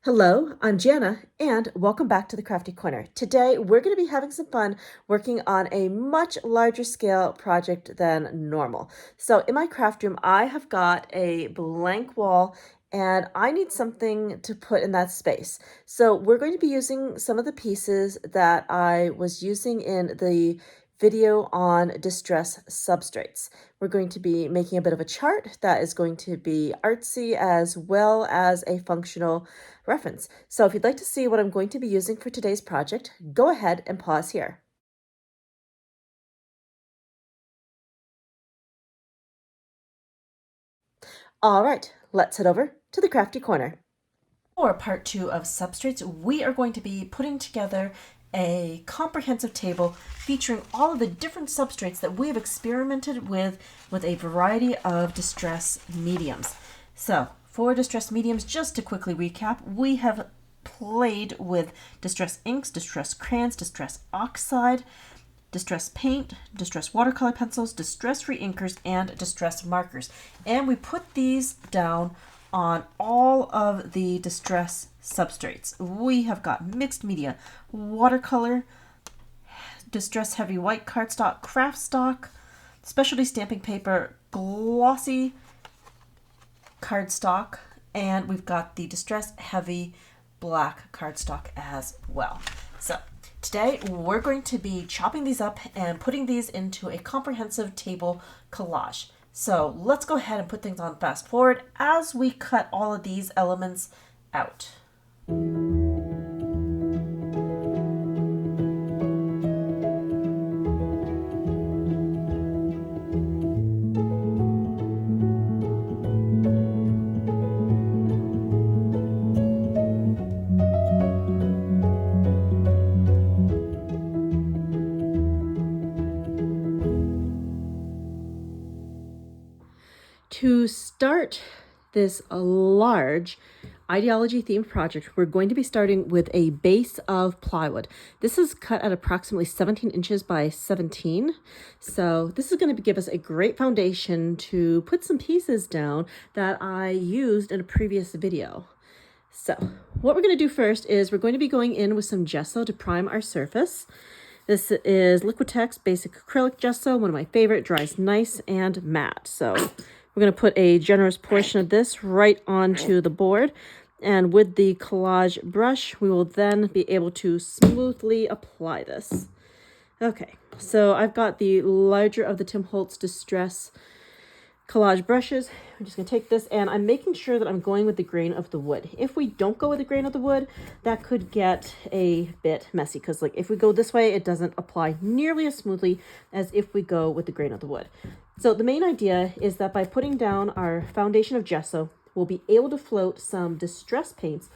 Hello, I'm Janna, and welcome back to the Crafty Corner. Today, we're going to be having some fun working on a much larger scale project than normal. So in my craft room, I have got a blank wall and I need something to put in that space. So we're going to be using some of the pieces that I was using in the video on distress substrates. We're going to be making a bit of a chart that is going to be artsy as well as a functional reference. So if you'd like to see what I'm going to be using for today's project, go ahead and pause here. All right, let's head over to the Crafty Corner. For part 2 of Substrates, we are going to be putting together a comprehensive table featuring all of the different substrates that we have experimented with a variety of distress mediums. So for distress mediums, just to quickly recap, we have played with distress inks, distress crayons, distress oxide, distress paint, distress watercolor pencils, distress reinkers, and distress markers. And we put these down on all of the distress substrates. We have got mixed media, watercolor, distress heavy white cardstock, craft stock, specialty stamping paper, glossy cardstock, and we've got the distress heavy black cardstock as well. So today we're going to be chopping these up and putting these into a comprehensive table collage. So let's go ahead and put things on fast forward as we cut all of these elements out. To start this large ideology themed project, we're going to be starting with a base of plywood. This is cut at approximately 17 inches by 17. So this is going to give us a great foundation to put some pieces down that I used in a previous video. So what we're going to do first is we're going to be going in with some gesso to prime our surface. This is Liquitex Basic Acrylic Gesso, one of my favorite, dries nice and matte. So we're going to put a generous portion of this right onto the board. And with the collage brush, we will then be able to smoothly apply this. Okay, so I've got the larger of the Tim Holtz Distress collage brushes. I'm just going to take this and I'm making sure that I'm going with the grain of the wood. If we don't go with the grain of the wood, that could get a bit messy because like if we go this way, it doesn't apply nearly as smoothly as if we go with the grain of the wood. So the main idea is that by putting down our foundation of gesso, we'll be able to float some distress paints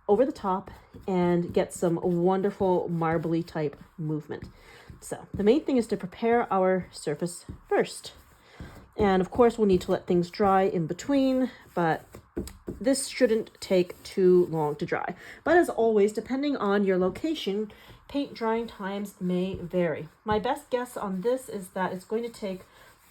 over the top and get some wonderful marbly type movement. So the main thing is to prepare our surface first. And of course, we'll need to let things dry in between, but this shouldn't take too long to dry. But as always, depending on your location, paint drying times may vary. My best guess on this is that it's going to take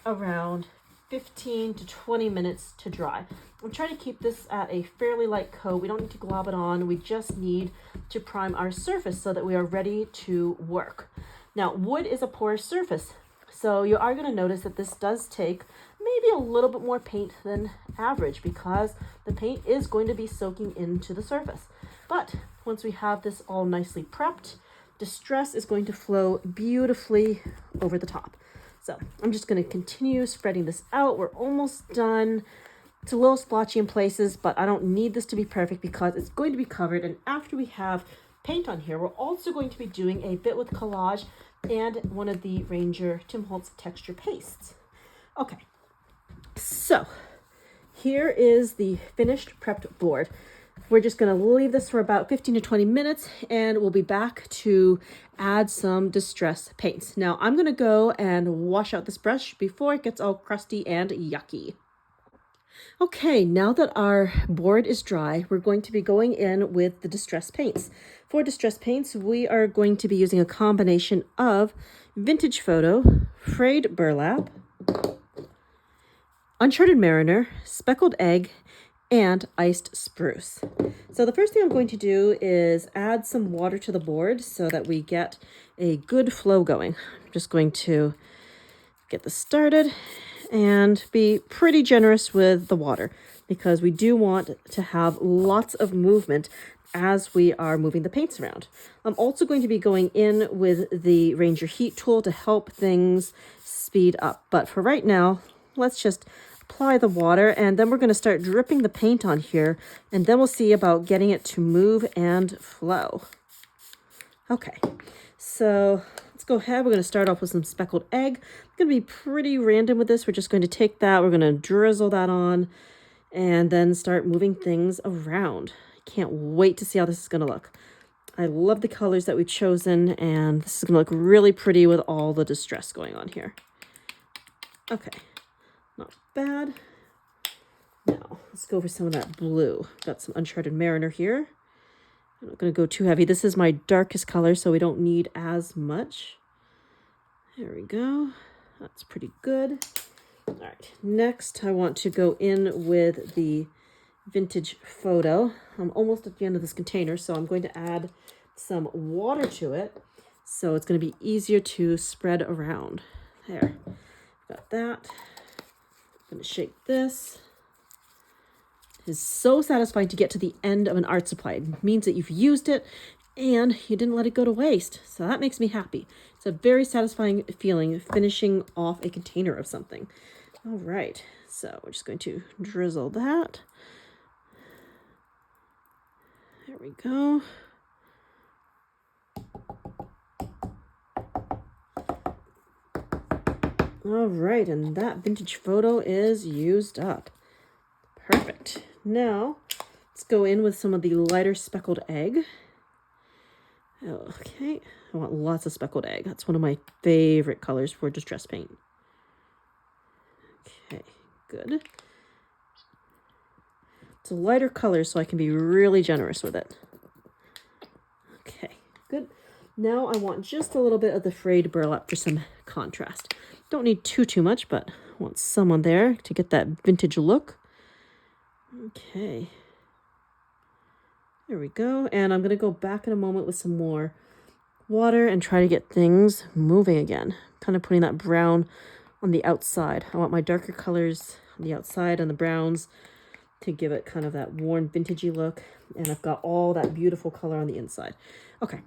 around 15 to 20 minutes to dry. I'm trying to keep this at a fairly light coat. We don't need to glob it on. We just need to prime our surface so that we are ready to work. Now, wood is a porous surface. So you are going to notice that this does take maybe a little bit more paint than average because the paint is going to be soaking into the surface. But once we have this all nicely prepped, distress is going to flow beautifully over the top. So I'm just going to continue spreading this out. We're almost done. It's a little splotchy in places, but I don't need this to be perfect because it's going to be covered. And after we have paint on here, we're also going to be doing a bit with collage and one of the Ranger Tim Holtz texture pastes. Okay, so here is the finished prepped board. We're just going to leave this for about 15 to 20 minutes and we'll be back to add some distress paints. Now I'm going to go and wash out this brush before it gets all crusty and yucky. Okay, now that our board is dry, we're going to be going in with the distress paints. For distress paints, we are going to be using a combination of Vintage Photo, Frayed Burlap, Uncharted Mariner, Speckled Egg, and iced spruce. So the first thing I'm going to do is add some water to the board so that we get a good flow going. I'm just going to get this started and be pretty generous with the water because we do want to have lots of movement as we are moving the paints around. I'm also going to be going in with the Ranger Heat tool to help things speed up. But for right now, let's just apply the water and then we're going to start dripping the paint on here and then we'll see about getting it to move and flow. Okay, so let's go ahead. We're going to start off with some speckled egg. I'm going to be pretty random with this. We're just going to take that, we're going to drizzle that on and then start moving things around. I can't wait to see how this is going to look. I love the colors that we've chosen and this is going to look really pretty with all the distress going on here. Okay, not bad. Now, let's go for some of that blue. Got some Uncharted Mariner here. I'm not going to go too heavy. This is my darkest color, so we don't need as much. There we go. That's pretty good. All right, next I want to go in with the vintage photo. I'm almost at the end of this container, so I'm going to add some water to it. So it's going to be easier to spread around. There, got that. I'm going to shake this. Is so satisfying to get to the end of an art supply. It means that you've used it and you didn't let it go to waste. So that makes me happy. It's a very satisfying feeling finishing off a container of something. All right, so we're just going to drizzle that. There we go. All right, and that vintage photo is used up. Perfect. Now, let's go in with some of the lighter speckled egg. Okay, I want lots of speckled egg. That's one of my favorite colors for distress paint. Okay, good. It's a lighter color, so I can be really generous with it. Okay, good. Now I want just a little bit of the frayed burlap for some contrast. Don't need too much, but I want some on there to get that vintage look. Okay, there we go. And I'm going to go back in a moment with some more water and try to get things moving again. Kind of putting that brown on the outside. I want my darker colors on the outside and the browns to give it kind of that worn vintagey look. And I've got all that beautiful color on the inside. Okay,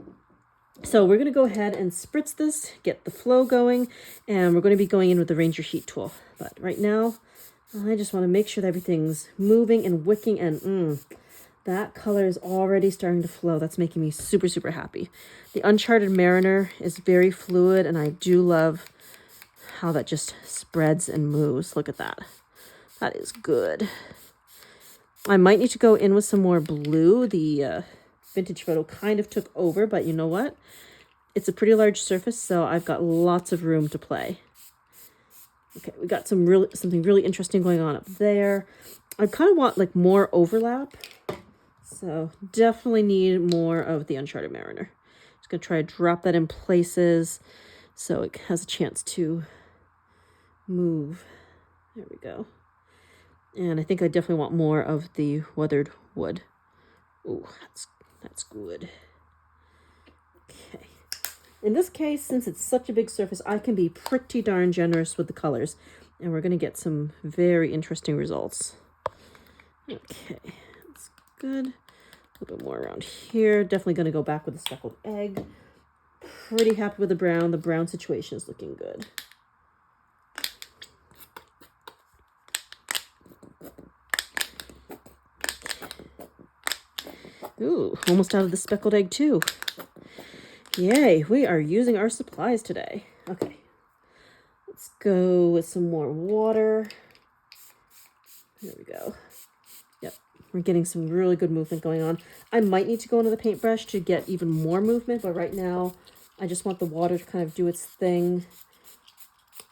so we're going to go ahead and spritz this, get the flow going, and we're going to be going in with the Ranger Heat tool. But right now, I just want to make sure that everything's moving and wicking, and that color is already starting to flow. That's making me super happy. The Uncharted Mariner is very fluid, and I do love how that just spreads and moves. Look at that. That is good. I might need to go in with some more blue. The vintage photo kind of took over, but you know what? It's a pretty large surface, so I've got lots of room to play. Okay, we got something really interesting going on up there. I kind of want like more overlap. So definitely need more of the Uncharted Mariner. Just gonna try to drop that in places so it has a chance to move. There we go. And I think I definitely want more of the weathered wood. Oh, that's good. Okay. In this case, since it's such a big surface, I can be pretty darn generous with the colors. And we're going to get some very interesting results. Okay, that's good. A little bit more around here. Definitely going to go back with the speckled egg. Pretty happy with the brown. The brown situation is looking good. Ooh, almost out of the speckled egg too. Yay, we are using our supplies today. Okay, let's go with some more water. There we go. Yep, we're getting some really good movement going on. I might need to go into the paintbrush to get even more movement, but right now I just want the water to kind of do its thing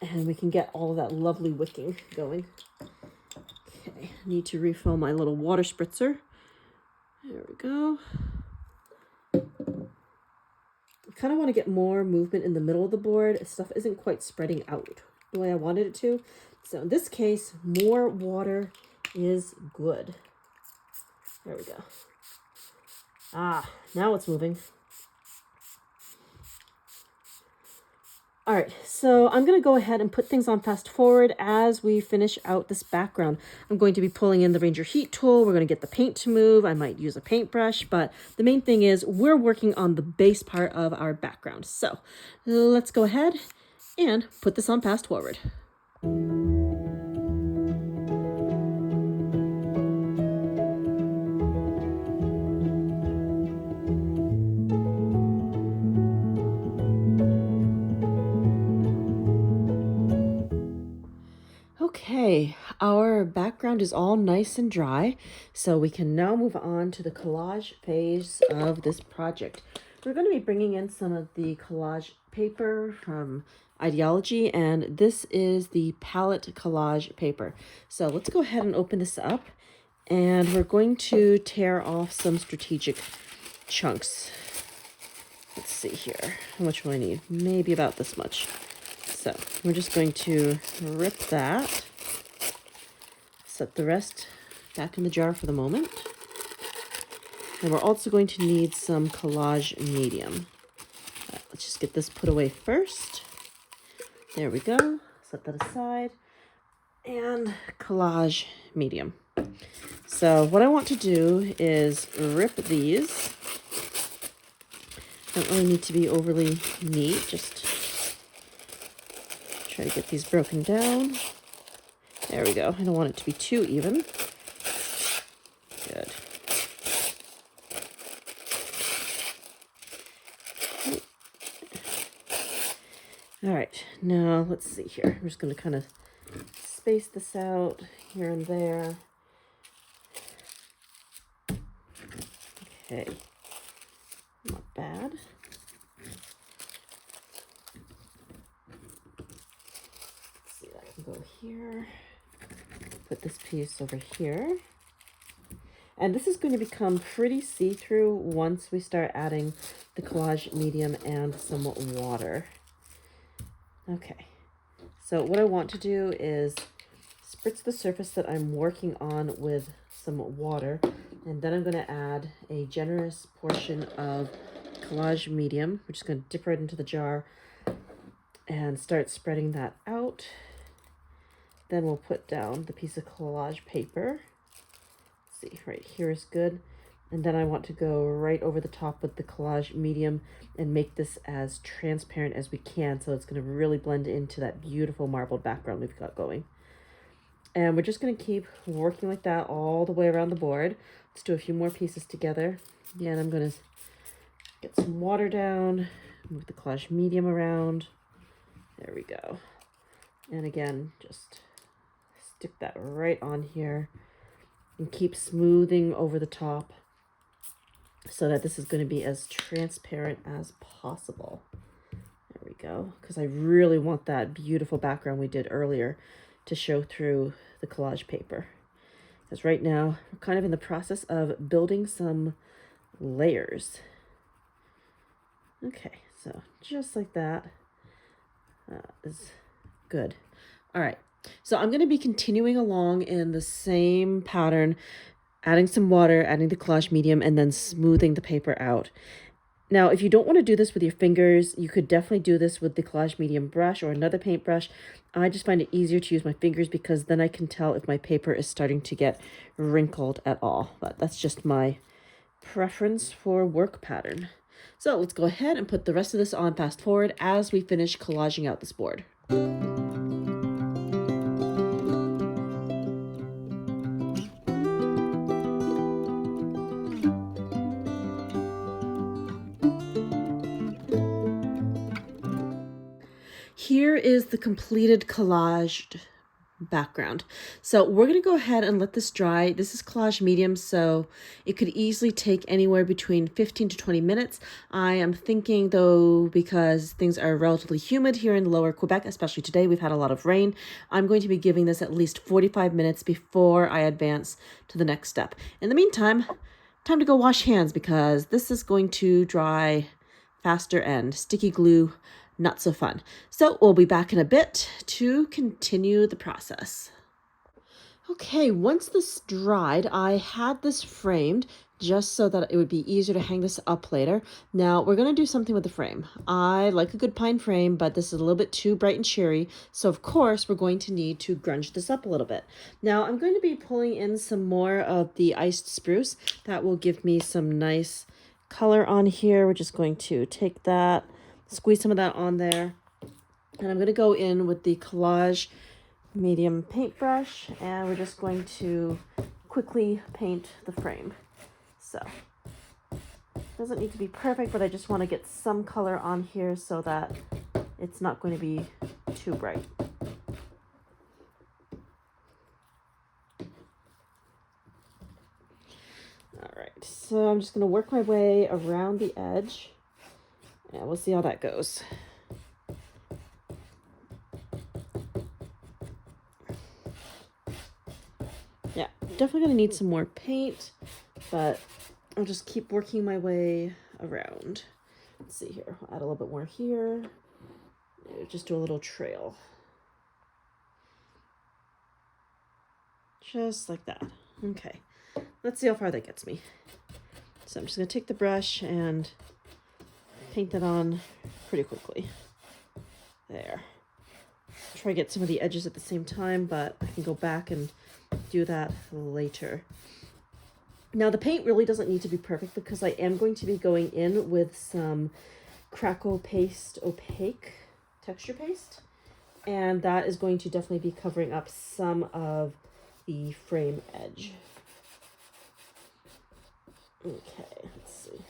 and we can get all of that lovely wicking going. Okay, need to refill my little water spritzer. There we go. I kind of want to get more movement in the middle of the board. Stuff isn't quite spreading out the way I wanted it to. So in this case, more water is good. There we go. Ah, now it's moving. All right, so I'm going to go ahead and put things on fast forward as we finish out this background. I'm going to be pulling in the Ranger Heat tool. We're going to get the paint to move. I might use a paintbrush, but the main thing is we're working on the base part of our background. So let's go ahead and put this on fast forward. Okay, our background is all nice and dry, so we can now move on to the collage phase of this project. We're going to be bringing in some of the collage paper from Ideology, and this is the palette collage paper. So let's go ahead and open this up, and we're going to tear off some strategic chunks. Let's see here. How much will I need? Maybe about this much. So we're just going to rip that, set the rest back in the jar for the moment. And we're also going to need some collage medium. Let's just get this put away first. There we go. Set that aside. And collage medium. So what I want to do is rip these. Don't really need to be overly neat, just try to get these broken down. There we go. I don't want it to be too even. Good. All right, now let's see here. I'm just going to kind of space this out here and there. Okay, not bad. Go here, put this piece over here, and this is going to become pretty see-through once we start adding the collage medium and some water. Okay, so what I want to do is spritz the surface that I'm working on with some water, and then I'm going to add a generous portion of collage medium. We're just going to dip right into the jar and start spreading that out. Then we'll put down the piece of collage paper. Let's see, right here is good. And then I want to go right over the top with the collage medium and make this as transparent as we can, so it's going to really blend into that beautiful marbled background we've got going. And we're just going to keep working like that all the way around the board. Let's do a few more pieces together. Again, I'm going to get some water down, move the collage medium around. There we go. And again, just stick that right on here and keep smoothing over the top so that this is going to be as transparent as possible. There we go, because I really want that beautiful background we did earlier to show through the collage paper. Because right now we're kind of in the process of building some layers. Okay, so just like that is good. All right, so I'm going to be continuing along in the same pattern, adding some water, adding the collage medium, and then smoothing the paper out. Now, if you don't want to do this with your fingers, you could definitely do this with the collage medium brush or another paintbrush. I just find it easier to use my fingers because then I can tell if my paper is starting to get wrinkled at all. But that's just my preference for work pattern. So let's go ahead and put the rest of this on fast forward as we finish collaging out this board. Here is the completed collaged background. So we're going to go ahead and let this dry. This is collage medium, so it could easily take anywhere between 15 to 20 minutes. I am thinking though, because things are relatively humid here in lower Quebec, especially today, we've had a lot of rain, I'm going to be giving this at least 45 minutes before I advance to the next step. In the meantime, time to go wash hands because this is going to dry faster and sticky glue, not so fun. So we'll be back in a bit to continue the process. Okay, once this dried, I had this framed just so that it would be easier to hang this up later. Now, we're going to do something with the frame. I like a good pine frame, but this is a little bit too bright and cheery. So, of course, we're going to need to grunge this up a little bit. Now, I'm going to be pulling in some more of the iced spruce. That will give me some nice color on here. We're just going to take that, squeeze some of that on there. And I'm going to go in with the collage medium paintbrush, and we're just going to quickly paint the frame. So it doesn't need to be perfect, but I just want to get some color on here so that it's not going to be too bright. All right, so I'm just going to work my way around the edge, and we'll see how that goes. Yeah, definitely gonna need some more paint, but I'll just keep working my way around. Let's see here, I'll add a little bit more here. Just do a little trail. Just like that. Okay, let's see how far that gets me. So I'm just gonna take the brush and paint that on pretty quickly. There. Try to get some of the edges at the same time, but I can go back and do that later. Now the paint really doesn't need to be perfect because I am going to be going in with some Crackle paste opaque texture paste, and that is going to definitely be covering up some of the frame edge. Okay, let's see.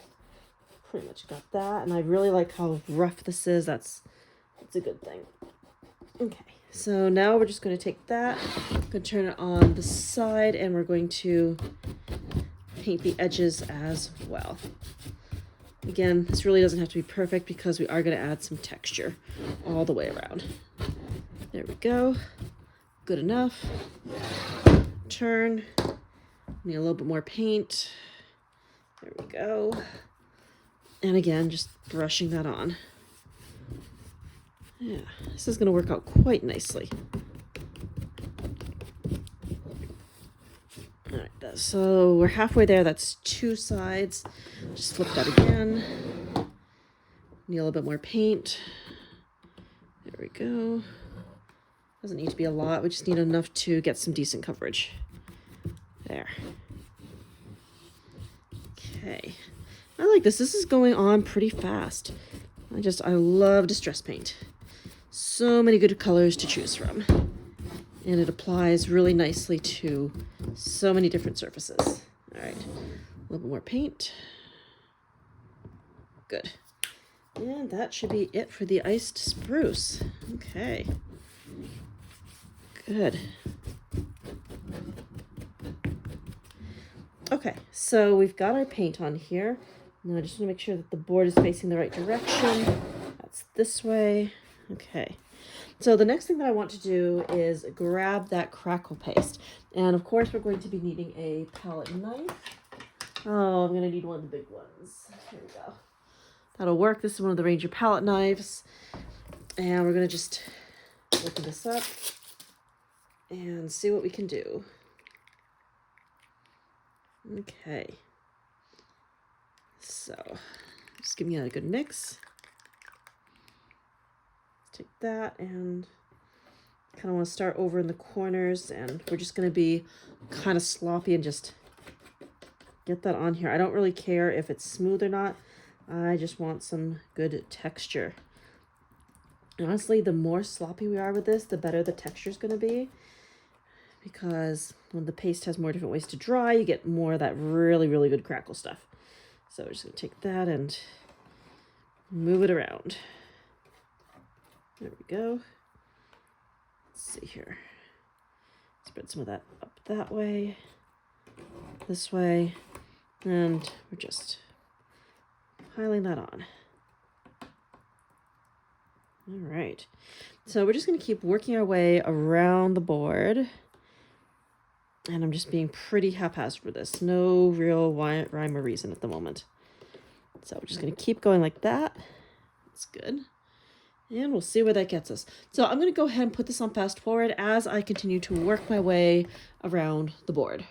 Pretty much got that, and I really like how rough this is. That's a good thing. Okay, so now we're just going to take that, going to turn it on the side, and we're going to paint the edges as well. Again, this really doesn't have to be perfect because we are going to add some texture all the way around. There we go. Good enough. Turn. Need a little bit more paint. There we go. And again, just brushing that on. Yeah, this is going to work out quite nicely. All right, so we're halfway there. That's two sides. Just flip that again. Need a little bit more paint. There we go. Doesn't need to be a lot. We just need enough to get some decent coverage. There. Okay. I like this. This is going on pretty fast. I love distress paint. So many good colors to choose from. And it applies really nicely to so many different surfaces. All right, a little bit more paint. Good. And that should be it for the iced spruce. Okay. Good. Okay, so we've got our paint on here. Now I just want to make sure that the board is facing the right direction. That's this way. Okay. So the next thing that I want to do is grab that Crackle paste. And of course, we're going to be needing a palette knife. Oh, I'm going to need one of the big ones. Here we go. That'll work. This is one of the Ranger palette knives. And we're going to just open this up and see what we can do. Okay. So, just give me a good mix. Take that and kind of want to start over in the corners, and we're just going to be kind of sloppy and just get that on here. I don't really care if it's smooth or not. I just want some good texture. Honestly, the more sloppy we are with this, the better the texture is going to be, because when the paste has more different ways to dry, you get more of that really, really good Crackle stuff. So we're just going to take that and move it around. There we go. Let's see here. Spread some of that up that way, this way, and we're just piling that on. All right. So we're just going to keep working our way around the board. And I'm just being pretty haphazard with this. No real rhyme or reason at the moment. So we're just going to keep going like that. That's good. And we'll see where that gets us. So I'm going to go ahead and put this on fast forward as I continue to work my way around the board.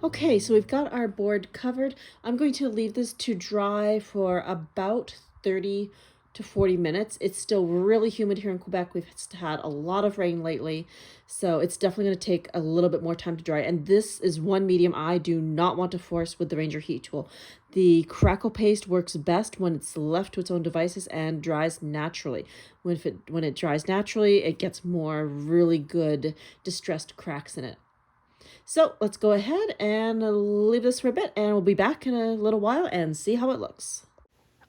Okay, so we've got our board covered. I'm going to leave this to dry for about 30 to 40 minutes. It's still really humid here in Quebec. We've had a lot of rain lately, so it's definitely going to take a little bit more time to dry. And this is one medium I do not want to force with the Ranger heat tool. The Crackle paste works best when it's left to its own devices and dries naturally. When it dries naturally, it gets more really good distressed cracks in it. So let's go ahead and leave this for a bit, and we'll be back in a little while and see how it looks.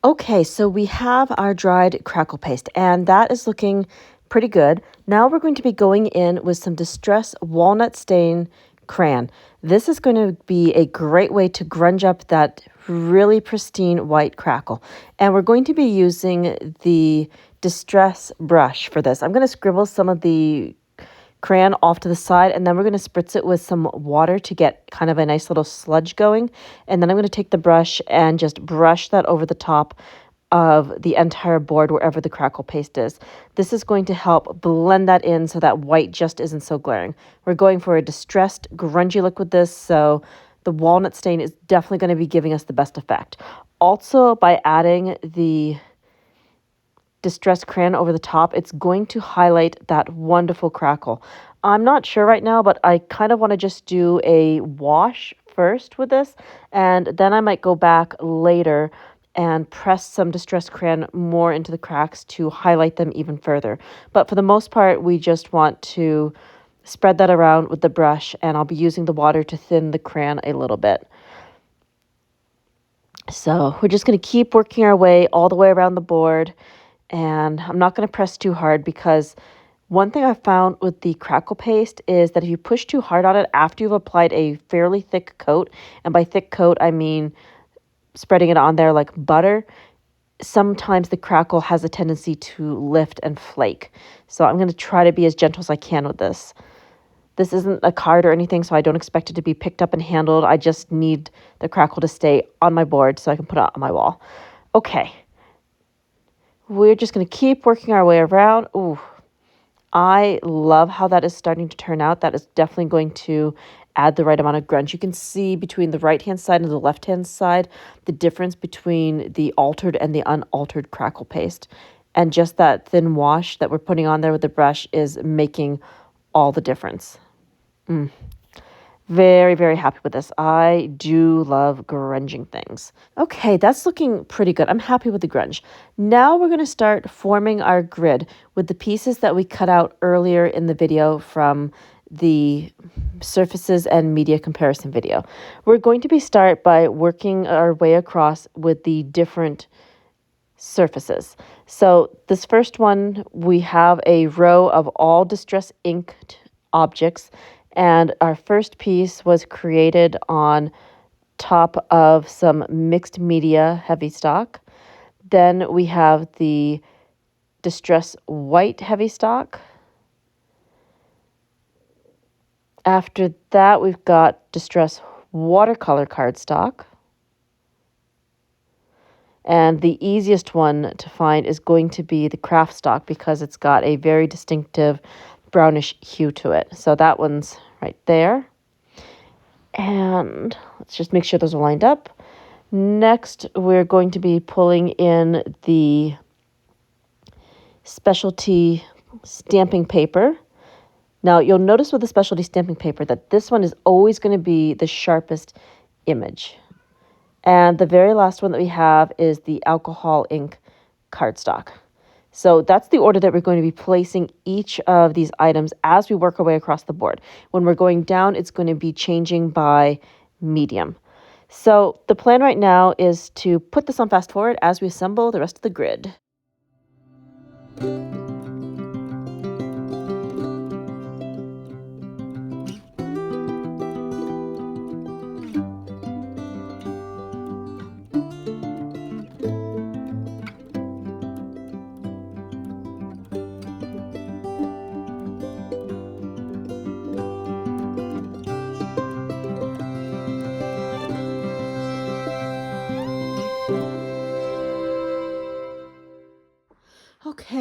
Okay, so we have our dried Crackle paste, and that is looking pretty good. Now we're going to be going in with some Distress Walnut Stain crayon. This is going to be a great way to grunge up that really pristine white Crackle. And we're going to be using the Distress brush for this. I'm going to scribble some of the crayon off to the side, and then we're going to spritz it with some water to get kind of a nice little sludge going. And then I'm going to take the brush and just brush that over the top of the entire board wherever the Crackle paste is. This is going to help blend that in so that white just isn't so glaring. We're going for a distressed, grungy look with this, so the walnut stain is definitely going to be giving us the best effect. Also, by adding the distressed crayon over the top, it's going to highlight that wonderful Crackle. I'm not sure right now, but I kind of want to just do a wash first with this, and then I might go back later and press some distressed crayon more into the cracks to highlight them even further. But for the most part, we just want to spread that around with the brush, and I'll be using the water to thin the crayon a little bit. So we're just going to keep working our way all the way around the board. And I'm not going to press too hard, because one thing I found with the Crackle paste is that if you push too hard on it after you've applied a fairly thick coat, and by thick coat I mean spreading it on there like butter, sometimes the Crackle has a tendency to lift and flake. So I'm going to try to be as gentle as I can with this. This isn't a card or anything, so I don't expect it to be picked up and handled. I just need the Crackle to stay on my board so I can put it on my wall. Okay. We're just going to keep working our way around. Ooh, I love how that is starting to turn out. That is definitely going to add the right amount of grunge. You can see between the right-hand side and the left-hand side the difference between the altered and the unaltered Crackle paste. And just that thin wash that we're putting on there with the brush is making all the difference. Very, very happy with this. I do love grunging things. Okay, that's looking pretty good. I'm happy with the grunge. Now we're going to start forming our grid with the pieces that we cut out earlier in the video from the surfaces and media comparison video. We're going to start by working our way across with the different surfaces. So this first one, we have a row of all distress inked objects. And our first piece was created on top of some mixed media heavy stock. Then we have the Distress White heavy stock. After that, we've got Distress Watercolor cardstock. And the easiest one to find is going to be the craft stock, because it's got a very distinctive brownish hue to it. So that one's right there. And let's just make sure those are lined up. Next, we're going to be pulling in the specialty stamping paper. Now, you'll notice with the specialty stamping paper that this one is always going to be the sharpest image. And the very last one that we have is the alcohol ink cardstock. So that's the order that we're going to be placing each of these items as we work our way across the board. When we're going down, it's going to be changing by medium. So the plan right now is to put this on fast forward as we assemble the rest of the grid.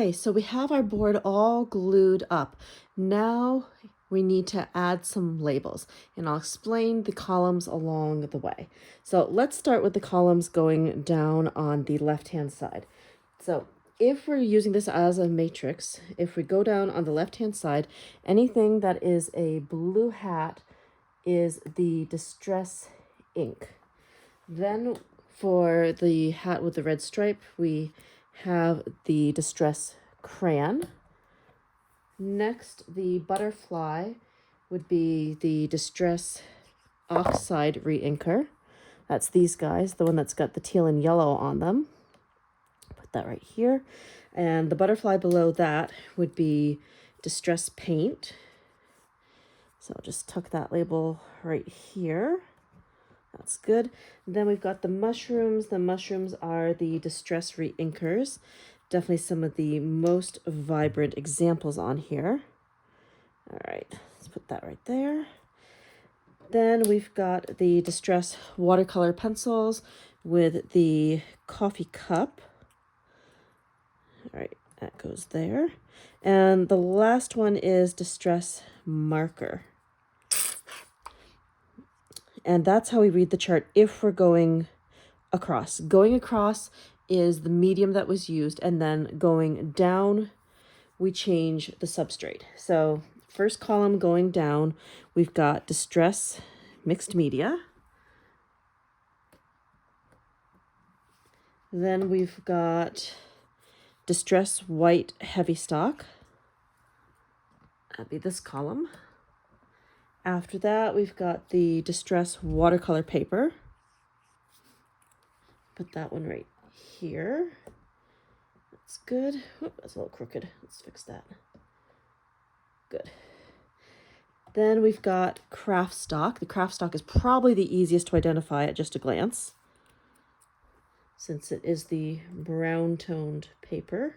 Okay, so we have our board all glued up. Now we need to add some labels, and I'll explain the columns along the way. So let's start with the columns going down on the left-hand side. So if we're using this as a matrix, if we go down on the left-hand side, anything that is a blue hat is the distress ink. Then for the hat with the red stripe, we have the distress crayon. Next, the butterfly would be the distress oxide re-inker. That's these guys, the one that's got the teal and yellow on them. Put that right here. And the butterfly below that would be distress paint. So I'll just tuck that label right here. That's good. Then we've got the mushrooms. The mushrooms are the distress re-inkers. Definitely some of the most vibrant examples on here. All right, let's put that right there. Then we've got the distress watercolor pencils with the coffee cup. All right, that goes there. And the last one is distress marker. And that's how we read the chart if we're going across. Going across is the medium that was used, and then going down, we change the substrate. So first column going down, we've got distress mixed media. Then we've got distress white heavy stock. That'd be this column. After that, we've got the distress watercolor paper. Put that one right here. That's good. Oop, that's a little crooked. Let's fix that. Good. Then we've got craft stock. The craft stock is probably the easiest to identify at just a glance, since it is the brown toned paper.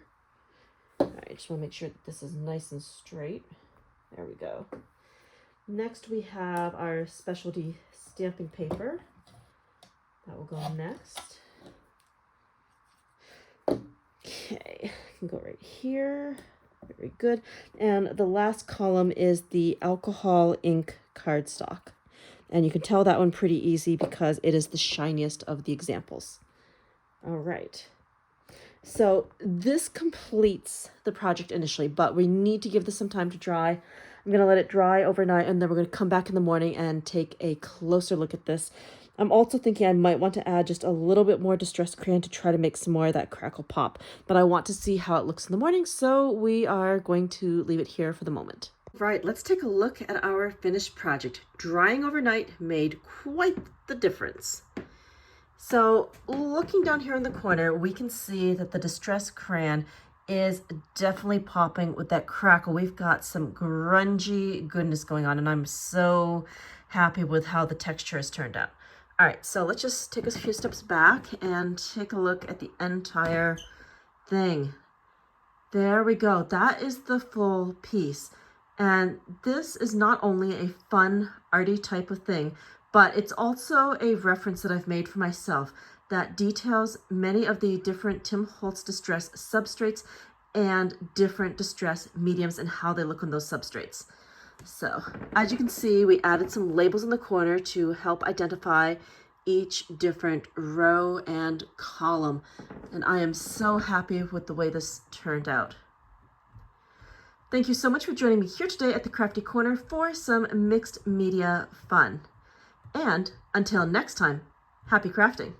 All right, just want to make sure that this is nice and straight. There we go. Next, we have our specialty stamping paper. That will go next. Okay, can go right here. Very good. And the last column is the alcohol ink cardstock. And you can tell that one pretty easy because it is the shiniest of the examples. All right. So this completes the project initially, but we need to give this some time to dry. I'm going to let it dry overnight, and then we're going to come back in the morning and take a closer look at this. I'm also thinking I might want to add just a little bit more distress crayon to try to make some more of that crackle pop, but I want to see how it looks in the morning, so we are going to leave it here for the moment. Right, let's take a look at our finished project. Drying overnight made quite the difference. So looking down here in the corner, we can see that the distress crayon is definitely popping with that crackle. We've got some grungy goodness going on, and I'm so happy with how the texture has turned out. All right, so let's just take a few steps back and take a look at the entire thing. There we go. That is the full piece. And this is not only a fun, arty type of thing, but it's also a reference that I've made for myself that details many of the different Tim Holtz distress substrates and different distress mediums and how they look on those substrates. So as you can see, we added some labels in the corner to help identify each different row and column. And I am so happy with the way this turned out. Thank you so much for joining me here today at the Crafty Corner for some mixed media fun. And until next time, happy crafting.